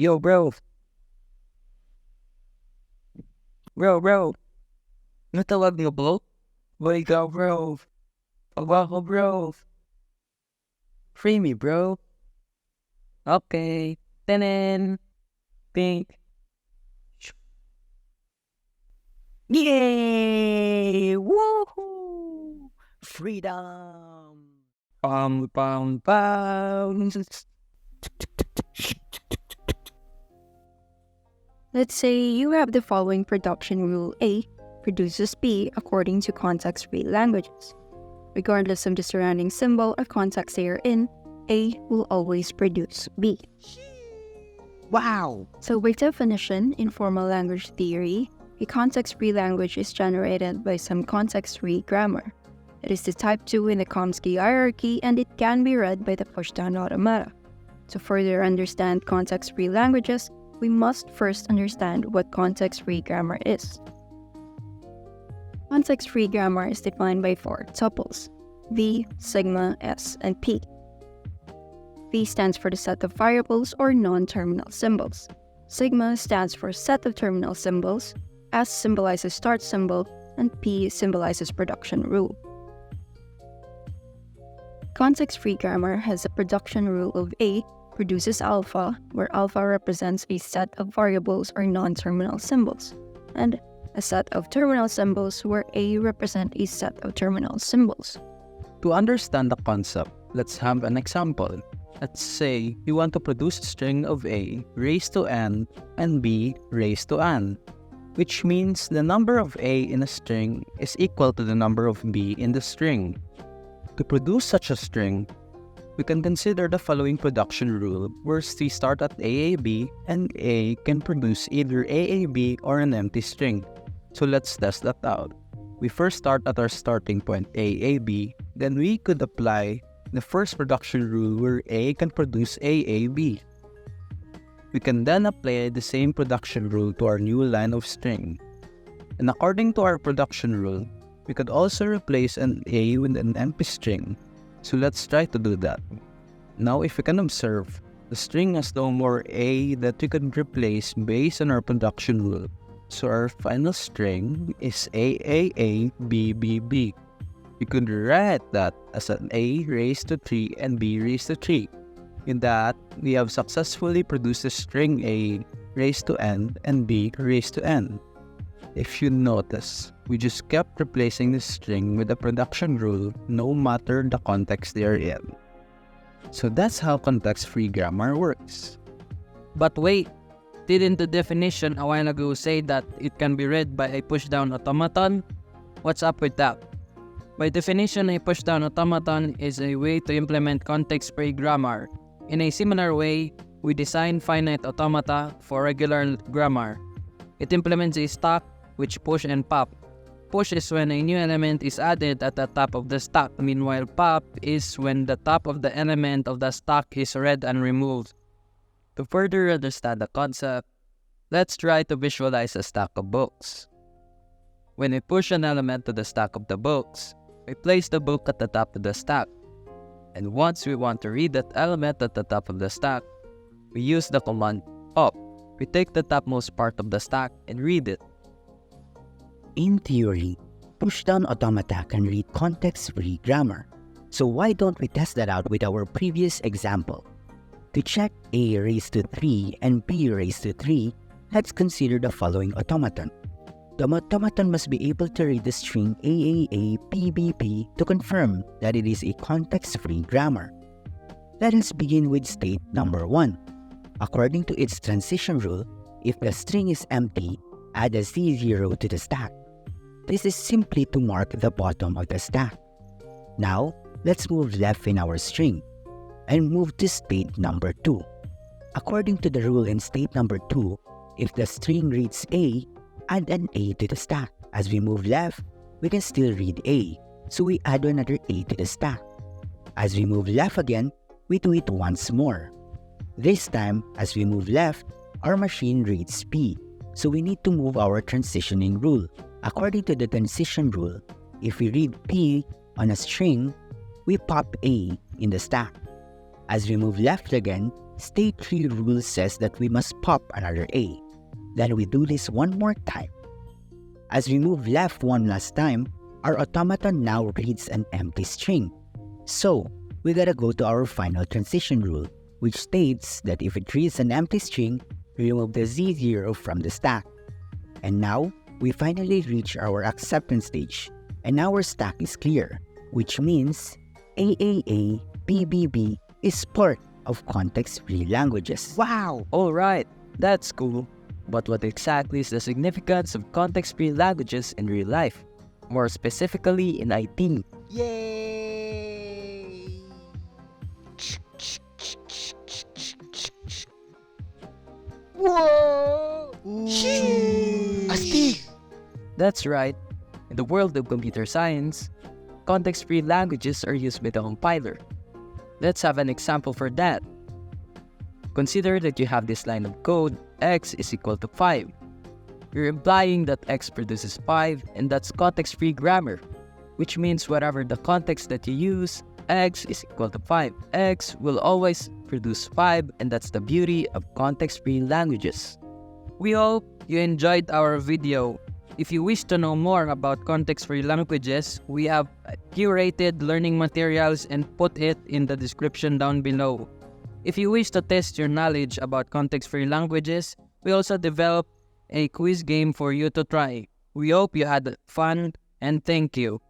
Yo, bro. Bro. Natawag niyo, bro? Wake up, bro. Pagwa ko, bro. Free me, bro. Okay. Tenen. Pink. Yay! Woohoo! Freedom! Pound. Let's say you have the following production rule: A produces B according to context-free languages. Regardless of the surrounding symbol or context they are in, A will always produce B. Wow! So by definition, in formal language theory, a context-free language is generated by some context-free grammar. It is the type 2 in the Chomsky hierarchy, and it can be read by the pushdown automata. To further understand context-free languages, we must first understand what context-free grammar is. Context-free grammar is defined by 4 tuples: V, sigma, S, and P. V stands for the set of variables or non-terminal symbols. Sigma stands for set of terminal symbols, S symbolizes start symbol, and P symbolizes production rule. Context-free grammar has a production rule of A produces alpha, where alpha represents a set of variables or non-terminal symbols, and a set of terminal symbols where A represent a set of terminal symbols. To understand the concept, let's have an example. Let's say you want to produce a string of A raised to n and B raised to n, which means the number of A in a string is equal to the number of B in the string. To produce such a string, we can consider the following production rule, where we start at AAB and A can produce either AAB or an empty string. So let's test that out. We first start at our starting point AAB, then we could apply the first production rule where A can produce AAB. We can then apply the same production rule to our new line of string. And according to our production rule, we could also replace an A with an empty string. So let's try to do that. Now if we can observe, the string has no more A that we can replace based on our production rule. So our final string is AAABBB. We could write that as an A raised to 3 and B raised to 3. In that, we have successfully produced a string A raised to n and B raised to n. If you notice, we just kept replacing the string with the production rule no matter the context they are in. So that's how context-free grammar works. But wait, didn't the definition a while ago say that it can be read by a pushdown automaton? What's up with that? By definition, a pushdown automaton is a way to implement context-free grammar. In a similar way, we design finite automata for regular grammar. It implements a stack which push and pop. Push is when a new element is added at the top of the stack. Meanwhile, pop is when the top of the element of the stack is read and removed. To further understand the concept, let's try to visualize a stack of books. When we push an element to the stack of the books, we place the book at the top of the stack. And once we want to read that element at the top of the stack, we use the command pop. We take the topmost part of the stack and read it. In theory, pushdown automata can read context-free grammar. So why don't we test that out with our previous example? To check A raised to 3 and B raised to 3, let's consider the following automaton. The automaton must be able to read the string AAAPBP to confirm that it is a context-free grammar. Let us begin with state number 1. According to its transition rule, if the string is empty, add a Z0 to the stack. This is simply to mark the bottom of the stack. Now, let's move left in our string and move to state number 2. According to the rule in state number 2, if the string reads A, add an A to the stack. As we move left, we can still read A, so we add another A to the stack. As we move left again, we do it once more. This time, as we move left, our machine reads P, so we need to move our transitioning rule. According to the transition rule, if we read P on a string, we pop A in the stack. As we move left again, state 3 rule says that we must pop another A. Then we do this one more time. As we move left one last time, our automaton now reads an empty string. So, we gotta go to our final transition rule, which states that if it reads an empty string, remove the Z0 from the stack. And now, we finally reach our acceptance stage, and our stack is clear, which means AAA BBB is part of context-free languages. Wow! Alright, that's cool. But what exactly is the significance of context-free languages in real life? More specifically in IT. Yay! Whoa! Astig! That's right. In the world of computer science, context-free languages are used by the compiler. Let's have an example for that. Consider that you have this line of code, x is equal to 5. You're implying that x produces 5, and that's context-free grammar, which means whatever the context that you use, x is equal to 5. X will always produce 5, and that's the beauty of context-free languages. We hope you enjoyed our video. If you wish to know more about context-free languages, we have curated learning materials and put it in the description down below. If you wish to test your knowledge about context-free languages, we also developed a quiz game for you to try. We hope you had fun, and thank you.